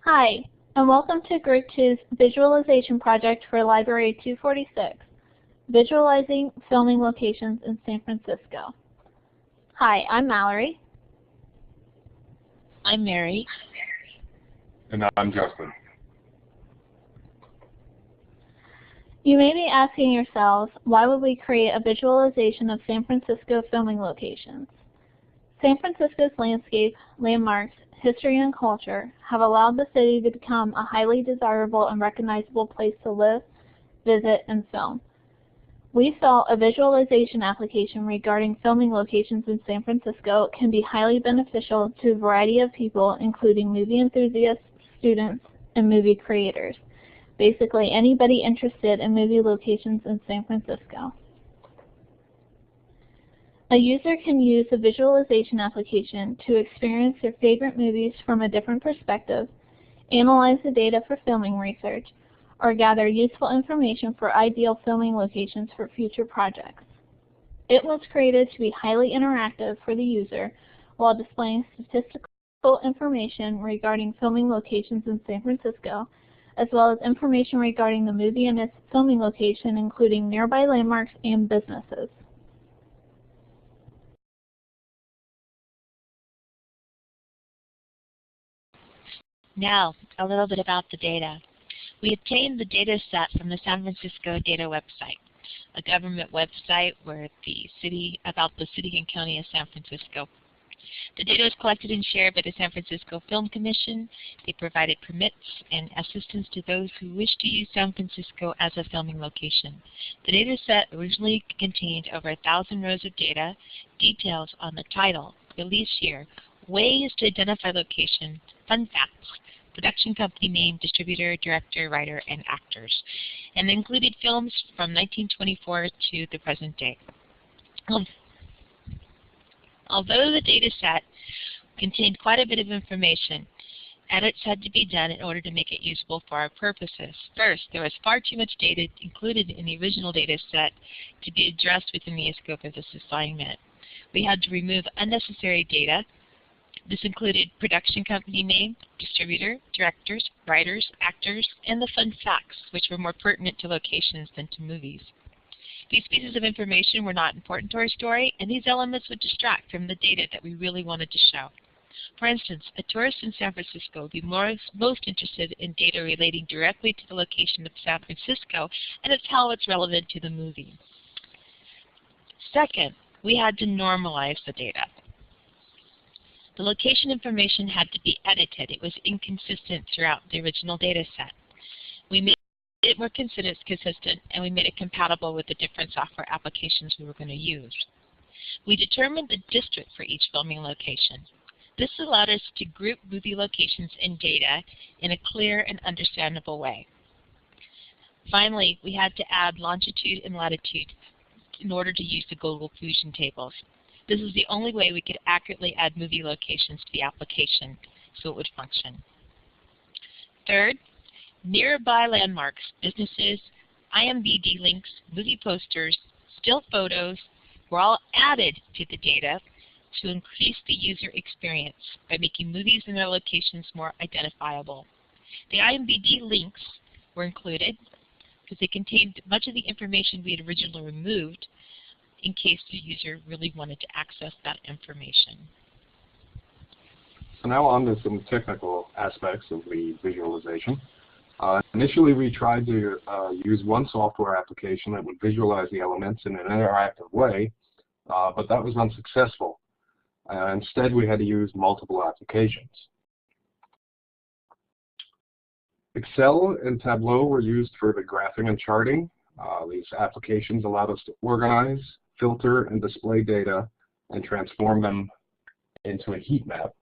Hi, and welcome to Group 2's visualization project for Library 246, Visualizing Filming Locations in San Francisco. Hi, I'm Mallory. I'm Mary. And I'm Justin. You may be asking yourselves, why would we create a visualization of San Francisco filming locations? San Francisco's landscape, landmarks, history, and culture have allowed the city to become a highly desirable and recognizable place to live, visit, and film. We felt a visualization application regarding filming locations in San Francisco can be highly beneficial to a variety of people, including movie enthusiasts, students, and movie creators. Basically, anybody interested in movie locations in San Francisco. A user can use a visualization application to experience their favorite movies from a different perspective, analyze the data for filming research, or gather useful information for ideal filming locations for future projects. It was created to be highly interactive for the user while displaying statistical information regarding filming locations in San Francisco, as well as information regarding the movie and its filming location, including nearby landmarks and businesses. Now, a little bit about the data. We obtained the data set from the San Francisco Data website, a government website about the city and county of San Francisco. The data is collected and shared by the San Francisco Film Commission. They provided permits and assistance to those who wish to use San Francisco as a filming location. The data set originally contained over 1,000 rows of data, details on the title, release year, ways to identify location, fun facts, production company name, distributor, director, writer, and actors, and included films from 1924 to the present day. Although the data set contained quite a bit of information, edits had to be done in order to make it usable for our purposes. First, there was far too much data included in the original data set to be addressed within the scope of this assignment. We had to remove unnecessary data. This included production company name, distributor, directors, writers, actors, and the fun facts, which were more pertinent to locations than to movies. These pieces of information were not important to our story, and these elements would distract from the data that we really wanted to show. For instance, a tourist in San Francisco would be most interested in data relating directly to the location of San Francisco and of how it's relevant to the movie. Second, we had to normalize the data. The location information had to be edited. It was inconsistent throughout the original data set. We made it more consistent, and we made it compatible with the different software applications we were going to use. We determined the district for each filming location. This allowed us to group movie locations and data in a clear and understandable way. Finally, we had to add longitude and latitude in order to use the Google Fusion tables. This is the only way we could accurately add movie locations to the application so it would function. Third, nearby landmarks, businesses, IMDb links, movie posters, still photos were all added to the data to increase the user experience by making movies and their locations more identifiable. The IMDb links were included because they contained much of the information we had originally removed in case the user really wanted to access that information. So now on to some technical aspects of the visualization. Initially, we tried to use one software application that would visualize the elements in an interactive way, but that was unsuccessful. Instead, we had to use multiple applications. Excel and Tableau were used for the graphing and charting. These applications allowed us to organize, filter, and display data and transform them into a heat map.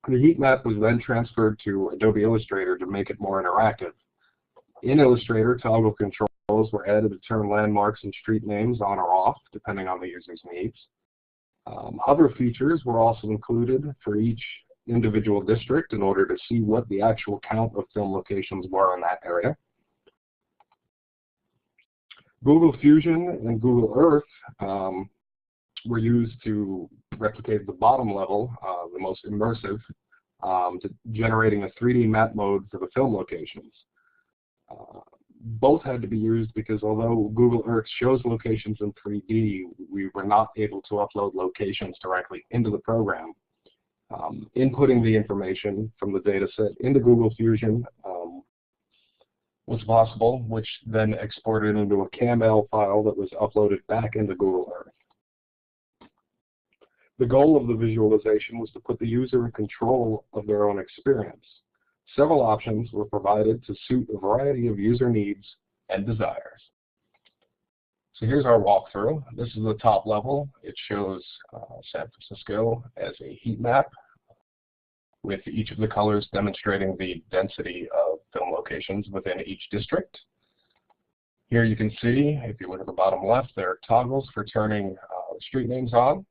The heat map was then transferred to Adobe Illustrator to make it more interactive. In Illustrator, toggle controls were added to turn landmarks and street names on or off, depending on the user's needs. Other features were also included for each individual district in order to see what the actual count of film locations were in that area. Google Fusion and Google Earth were used to replicate the bottom level, the most immersive to generating a 3D map mode for the film locations. Both had to be used because although Google Earth shows locations in 3D, we were not able to upload locations directly into the program. Inputting the information from the data set into Google Fusion was possible, which then exported into a CAML file that was uploaded back into Google Earth. The goal of the visualization was to put the user in control of their own experience. Several options were provided to suit a variety of user needs and desires. So here's our walkthrough. This is the top level. It shows San Francisco as a heat map with each of the colors demonstrating the density of film locations within each district. Here you can see, if you look at the bottom left, there are toggles for turning street names on,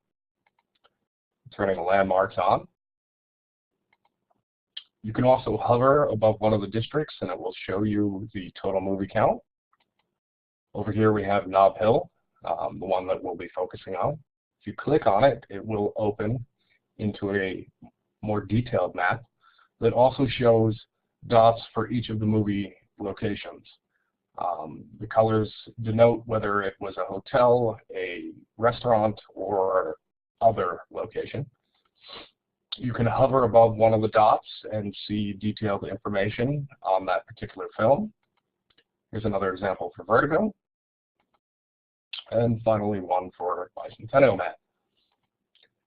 turning landmarks on. You can also hover above one of the districts and it will show you the total movie count. Over here we have Nob Hill, the one that we'll be focusing on. If you click on it, it will open into a more detailed map that also shows dots for each of the movie locations. The colors denote whether it was a hotel, a restaurant, or other location. You can hover above one of the dots and see detailed information on that particular film. Here's another example for Vertigo. And finally one for Bicentennial Man.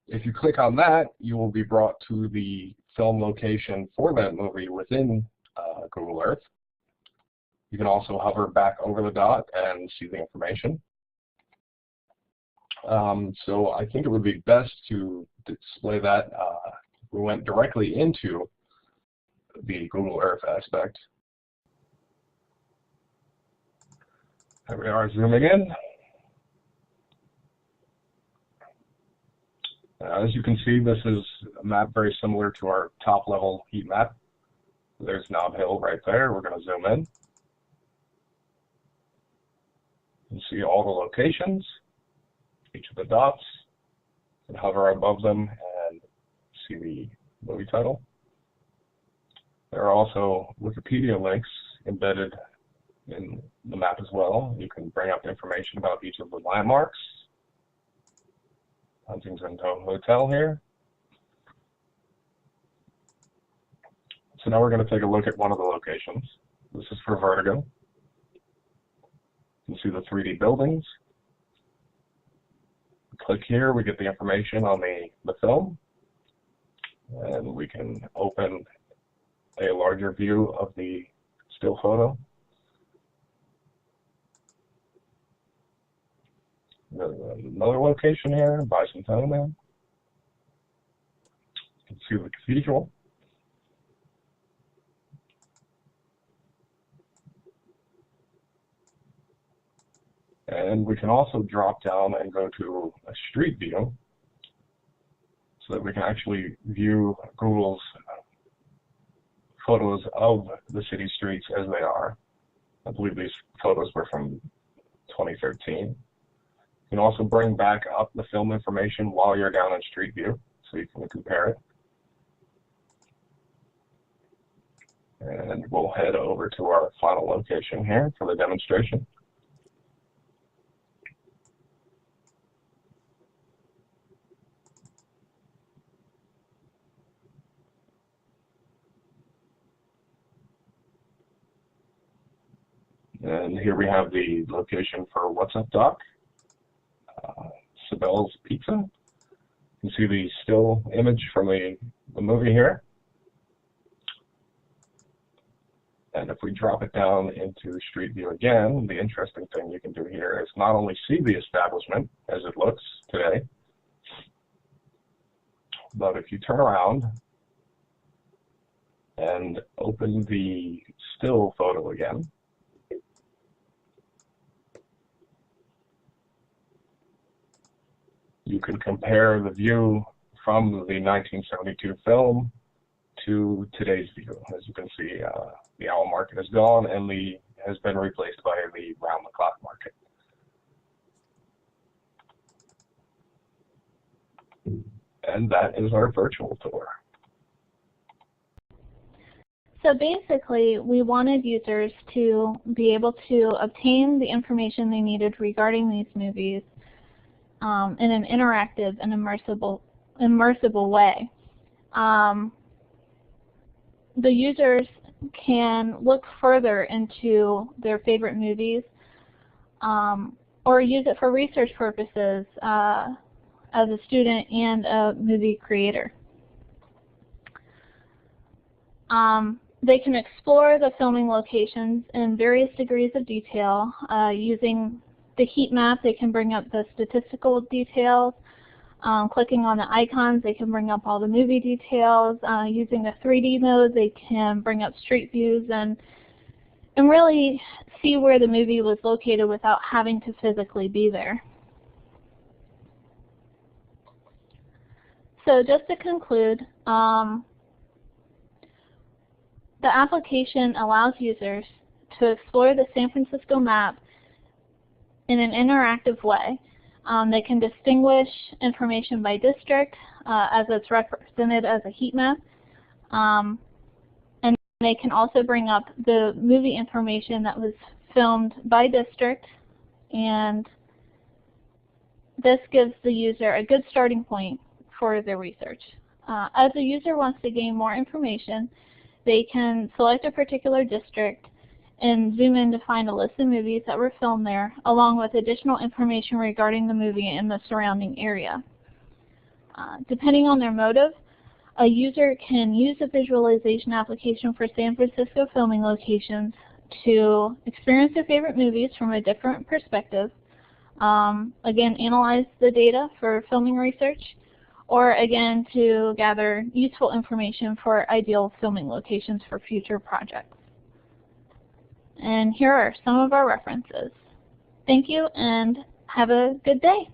If you click on that, you will be brought to the film location for that movie within Google Earth. You can also hover back over the dot and see the information. So I think it would be best to display that. We went directly into the Google Earth aspect. There we are, zooming in. As you can see, this is a map very similar to our top level heat map. There's Nob Hill right there. We're going to zoom in. You can see all the locations, each of the dots, and hover above them and see the movie title. There are also Wikipedia links embedded in the map as well. You can bring up information about each of the landmarks. Huntington Hotel here. So now we're going to take a look at one of the locations. This is for Vertigo. You can see the 3D buildings. Click here, we get the information on the film, and we can open a larger view of the still photo. Another location here, Bicentennial Man. You can see the cathedral. And we can also drop down and go to a street view so that we can actually view Google's photos of the city streets as they are. I believe these photos were from 2013. You can also bring back up the film information while you're down in Street View, so you can compare it. And we'll head over to our final location here for the demonstration. And here we have the location for What's Up Doc, Sabelle's Pizza. You can see the still image from the movie here. And if we drop it down into Street View again, the interesting thing you can do here is not only see the establishment as it looks today, but if you turn around and open the still photo again, you can compare the view from the 1972 film to today's view. As you can see, the owl market is gone and has been replaced by the round-the-clock market. And that is our virtual tour. So basically, we wanted users to be able to obtain the information they needed regarding these movies in an interactive and immersive way. The users can look further into their favorite movies or use it for research purposes as a student and a movie creator. They can explore the filming locations in various degrees of detail. Using the heat map, they can bring up the statistical details. Clicking on the icons, they can bring up all the movie details. Using the 3D mode, they can bring up street views and really see where the movie was located without having to physically be there. So just to conclude, the application allows users to explore the San Francisco map in an interactive way. They can distinguish information by district as it's represented as a heat map. And they can also bring up the movie information that was filmed by district. And this gives the user a good starting point for their research. As the user wants to gain more information, they can select a particular district and zoom in to find a list of movies that were filmed there, along with additional information regarding the movie and the surrounding area. Depending on their motive, a user can use a visualization application for San Francisco filming locations to experience their favorite movies from a different perspective, again, analyze the data for filming research, or again, to gather useful information for ideal filming locations for future projects. And here are some of our references. Thank you and have a good day.